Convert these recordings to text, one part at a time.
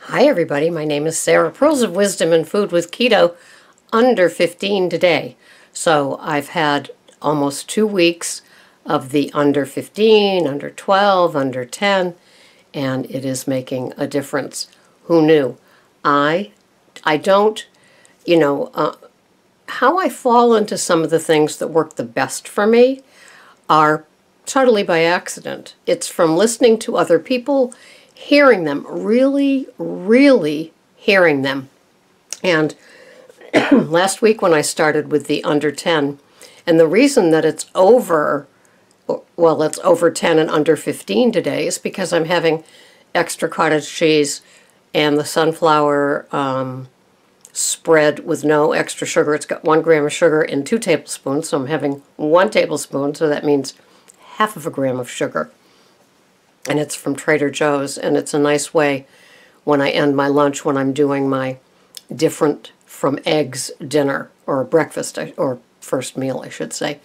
Hi everybody, my name is Sarah. Pearls of Wisdom in Food with Keto, under 15 today. So I've had almost 2 weeks of the under 15, under 12, under 10, and it is making a difference. Who knew? I don't, how I fall into some of the things that work the best for me are totally by accident. It's from listening to other people, hearing them, really hearing them. And last week when I started with the under 10, and the reason that it's over 10 and under 15 today is because I'm having extra cottage cheese and the sunflower spread with no extra sugar. It's got 1 gram of sugar and 2 tablespoons, so I'm having 1 tablespoon, so that means half of a gram of sugar. And it's from Trader Joe's, and it's a nice way when I end my lunch, when I'm doing my different from eggs dinner, or breakfast, or first meal, I should say.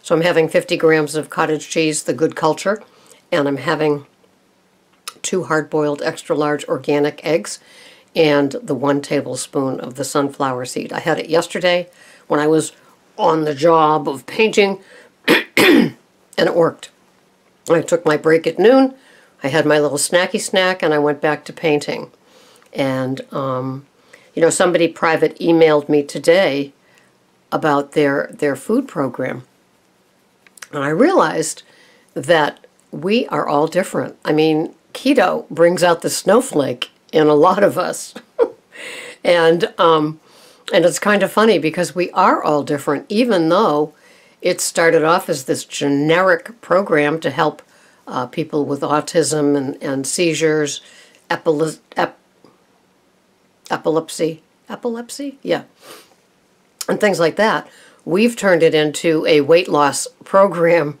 So I'm having 50 grams of cottage cheese, the Good Culture, and I'm having 2 hard-boiled extra large organic eggs and the 1 tablespoon of the sunflower seed. I had it yesterday when I was on the job of painting, and it worked. I took my break at noon, I had my little snacky snack, and I went back to painting. And, somebody private emailed me today about their food program. And I realized that we are all different. I mean, keto brings out the snowflake in a lot of us. And it's kind of funny because we are all different, even though it started off as this generic program to help people with autism and seizures, epilepsy, yeah, and things like that. We've turned it into a weight loss program,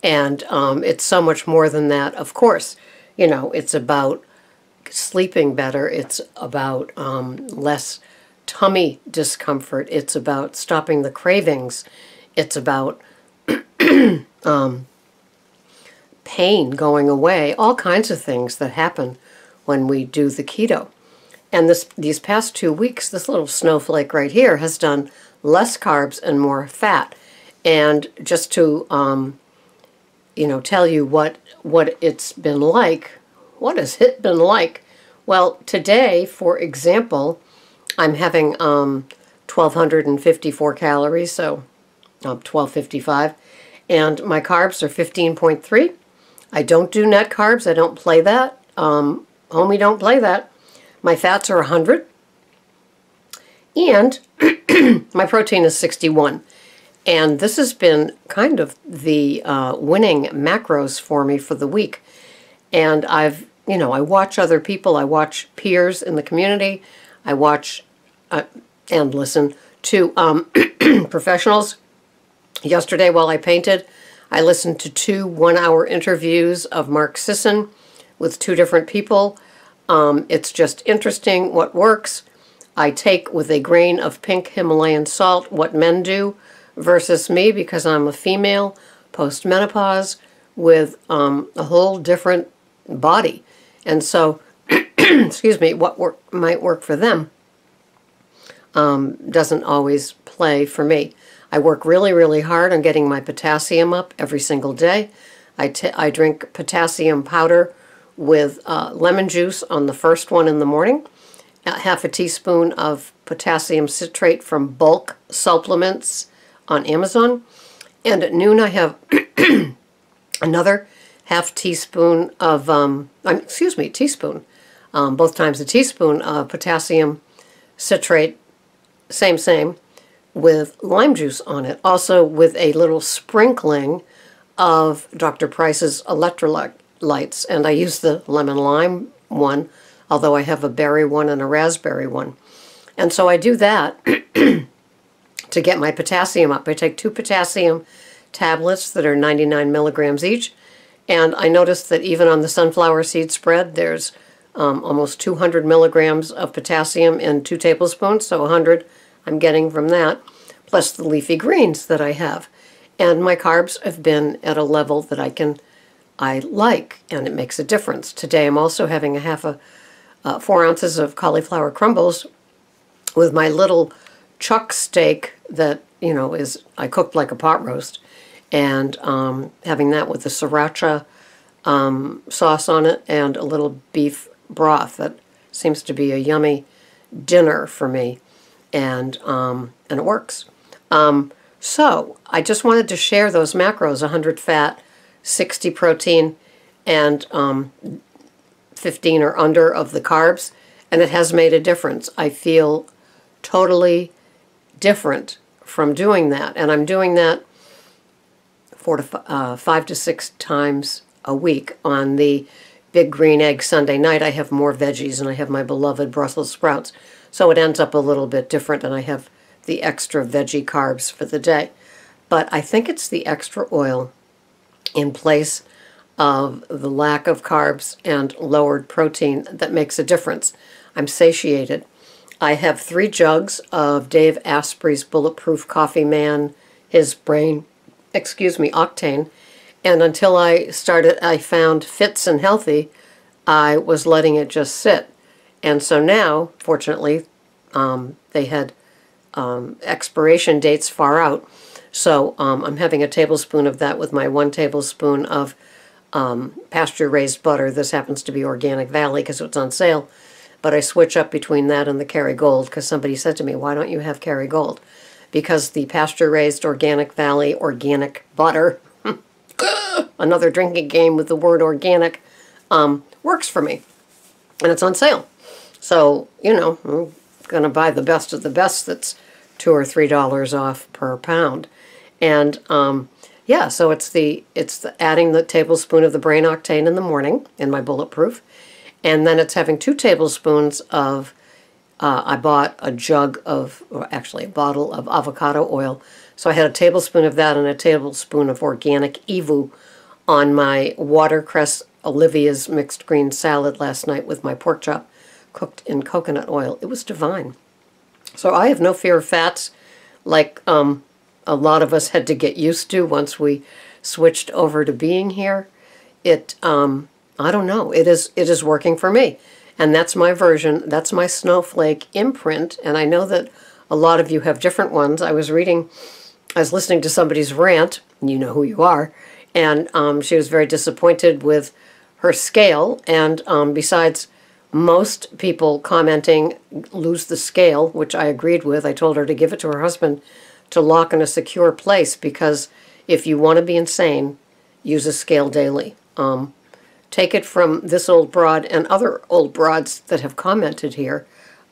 and it's so much more than that. Of course, it's about sleeping better. It's about less tummy discomfort. It's about stopping the cravings. It's about pain going away, all kinds of things that happen when we do the keto. And these past 2 weeks, this little snowflake right here has done less carbs and more fat. And just to, tell you what it's been like, what has it been like? Well, today, for example, I'm having 1,254 calories, so 1,255, and my carbs are 15.3. I don't do net carbs. I don't play that. Homie, don't play that. My fats are 100, and my protein is 61. And this has been kind of the winning macros for me for the week. And I watch other people. I watch peers in the community. I watch and listen to professionals. Yesterday, while I painted, I listened to 2 one-hour interviews of Mark Sisson with 2 different people. It's just interesting what works. I take with a grain of pink Himalayan salt what men do versus me, because I'm a female post-menopause with a whole different body. And so, excuse me, what might work for them doesn't always play for me. I work really hard on getting my potassium up every single day. I drink potassium powder with lemon juice on the first one in the morning, half a teaspoon of potassium citrate from Bulk Supplements on Amazon, and at noon I have another half teaspoon of, teaspoon, both times a teaspoon of potassium citrate, same, with lime juice on it, also with a little sprinkling of Dr. Price's electrolytes, and I use the lemon lime one, although I have a berry one and a raspberry one. And so I do that to get my potassium up. I take 2 potassium tablets that are 99 milligrams each, and I noticed that even on the sunflower seed spread, there's almost 200 milligrams of potassium in 2 tablespoons, so 100 I'm getting from that, plus the leafy greens that I have. And my carbs have been at a level that I like, and it makes a difference. Today I'm also having a half a 4 ounces of cauliflower crumbles with my little chuck steak that, I cooked like a pot roast, and having that with the sriracha sauce on it and a little beef broth. That seems to be a yummy dinner for me, and it works. So I just wanted to share those macros: 100 fat, 60 protein, and 15 or under of the carbs, and it has made a difference. I feel totally different from doing that, and I'm doing that 5 to 6 times a week. On the Big Green Egg Sunday night, I have more veggies, and I have my beloved Brussels sprouts, so it ends up a little bit different, and I have the extra veggie carbs for the day. But I think it's the extra oil in place of the lack of carbs and lowered protein that makes a difference. I'm satiated. I have 3 jugs of Dave Asprey's Bulletproof Coffee Man, his brain, octane, and until I found Fits and Healthy, I was letting it just sit. And so now, fortunately, they had expiration dates far out, so I'm having a tablespoon of that with my 1 tablespoon of pasture-raised butter. This happens to be Organic Valley because it's on sale, but I switch up between that and the Kerrygold because somebody said to me, why don't you have Kerrygold? Because the pasture-raised Organic Valley organic butter, another drinking game with the word organic, works for me, and it's on sale. So, I'm going to buy the best of the best that's $2 or $3 off per pound. And yeah, so it's the adding the tablespoon of the brain octane in the morning in my Bulletproof, and then it's having 2 tablespoons of I bought a bottle of avocado oil, so I had a tablespoon of that and a tablespoon of organic Evu on my watercress Olivia's mixed green salad last night with my pork chop cooked in coconut oil. It was divine. So I have no fear of fats, like a lot of us had to get used to once we switched over to being here. I don't know, it is working for me. And that's my version, that's my Snowflake imprint, and I know that a lot of you have different ones. I was listening to somebody's rant, and you know who you are, and she was very disappointed with her scale, and besides most people commenting lose the scale, which I agreed with. I told her to give it to her husband to lock in a secure place, because if you want to be insane, use a scale daily. Take it from this old broad and other old broads that have commented here.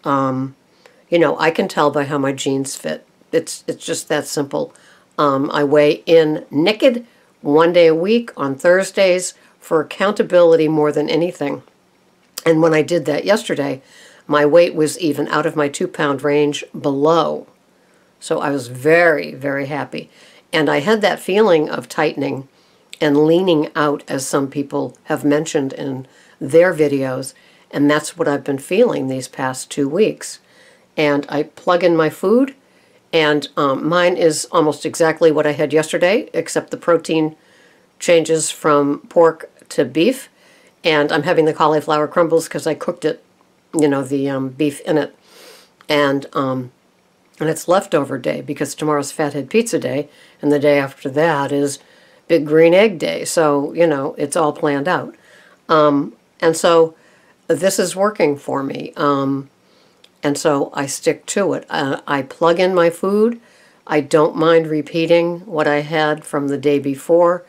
I can tell by how my jeans fit. It's just that simple. I weigh in naked 1 day a week on Thursdays for accountability more than anything. And when I did that yesterday, my weight was even out of my 2-pound range below. So I was very, very happy. And I had that feeling of tightening and leaning out, as some people have mentioned in their videos. And that's what I've been feeling these past 2 weeks. And I plug in my food, and mine is almost exactly what I had yesterday, except the protein changes from pork to beef. And I'm having the cauliflower crumbles because I cooked it, the beef in it. And it's leftover day because tomorrow's Fathead Pizza Day, and the day after that is Big Green Egg Day. So, it's all planned out. And so this is working for me. And so I stick to it. I plug in my food. I don't mind repeating what I had from the day before.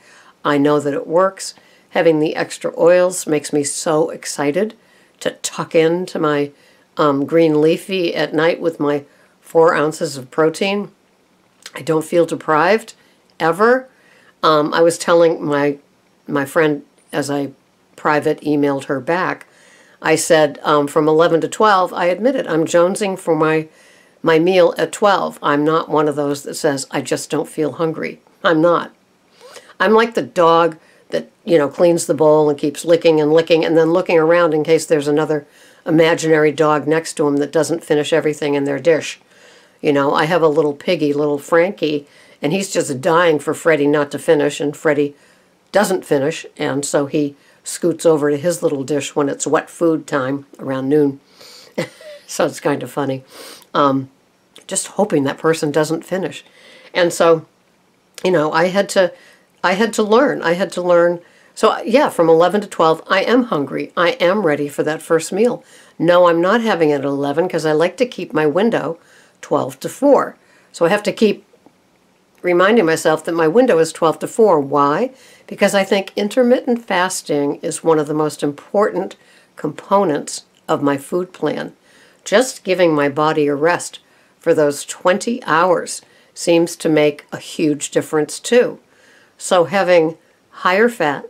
I know that it works. Having the extra oils makes me so excited to tuck into my green leafy at night with my 4 ounces of protein. I don't feel deprived, ever. I was telling my friend, as I private emailed her back, I said from 11 to 12, I admit it, I'm jonesing for my meal at 12. I'm not one of those that says, I just don't feel hungry. I'm not. I'm like the dog that, cleans the bowl and keeps licking and licking and then looking around in case there's another imaginary dog next to him that doesn't finish everything in their dish. I have a little piggy, little Frankie, and he's just dying for Freddie not to finish, and Freddie doesn't finish, and so he scoots over to his little dish when it's wet food time around noon. So it's kind of funny. Just hoping that person doesn't finish. And so, you know, I had to learn. So yeah, from 11 to 12, I am hungry. I am ready for that first meal. No, I'm not having it at 11 because I like to keep my window 12 to 4. So I have to keep reminding myself that my window is 12 to 4. Why? Because I think intermittent fasting is one of the most important components of my food plan. Just giving my body a rest for those 20 hours seems to make a huge difference too. So having higher fat,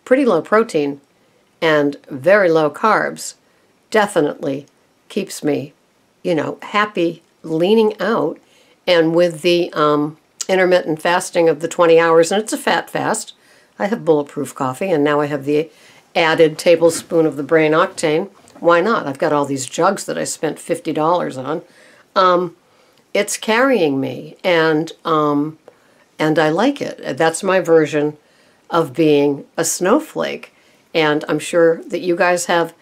pretty low protein, and very low carbs definitely keeps me, you know, happy, leaning out. And with the intermittent fasting of the 20 hours, and it's a fat fast, I have bulletproof coffee, and now I have the added tablespoon of the brain octane. Why not? I've got all these jugs that I spent $50 on. It's carrying me, and I like it. That's my version of being a snowflake. And I'm sure that you guys have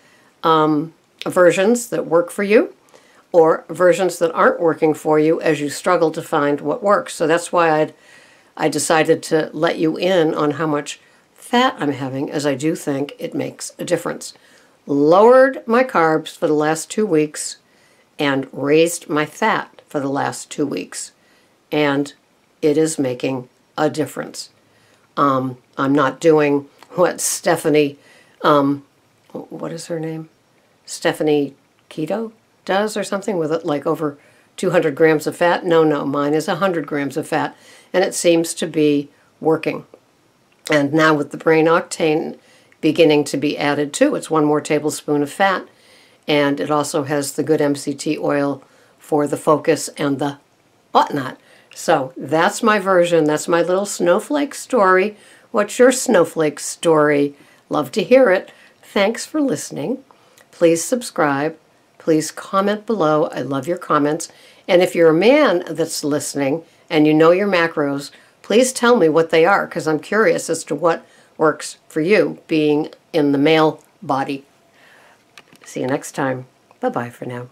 versions that work for you, or versions that aren't working for you as you struggle to find what works. So that's why I decided to let you in on how much fat I'm having, as I do think it makes a difference. Lowered my carbs for the last 2 weeks and raised my fat for the last 2 weeks. And it is making a difference. I'm not doing what Stephanie, what is her name? Stephanie Keto does or something with it, like over 200 grams of fat. No, mine is 100 grams of fat, and it seems to be working. And now with the brain octane beginning to be added too, it's 1 more tablespoon of fat, and it also has the good MCT oil for the focus and the whatnot. So that's my version. That's my little snowflake story. What's your snowflake story? Love to hear it. Thanks for listening. Please subscribe. Please comment below. I love your comments. And if you're a man that's listening and you know your macros, please tell me what they are, because I'm curious as to what works for you, being in the male body. See you next time. Bye-bye for now.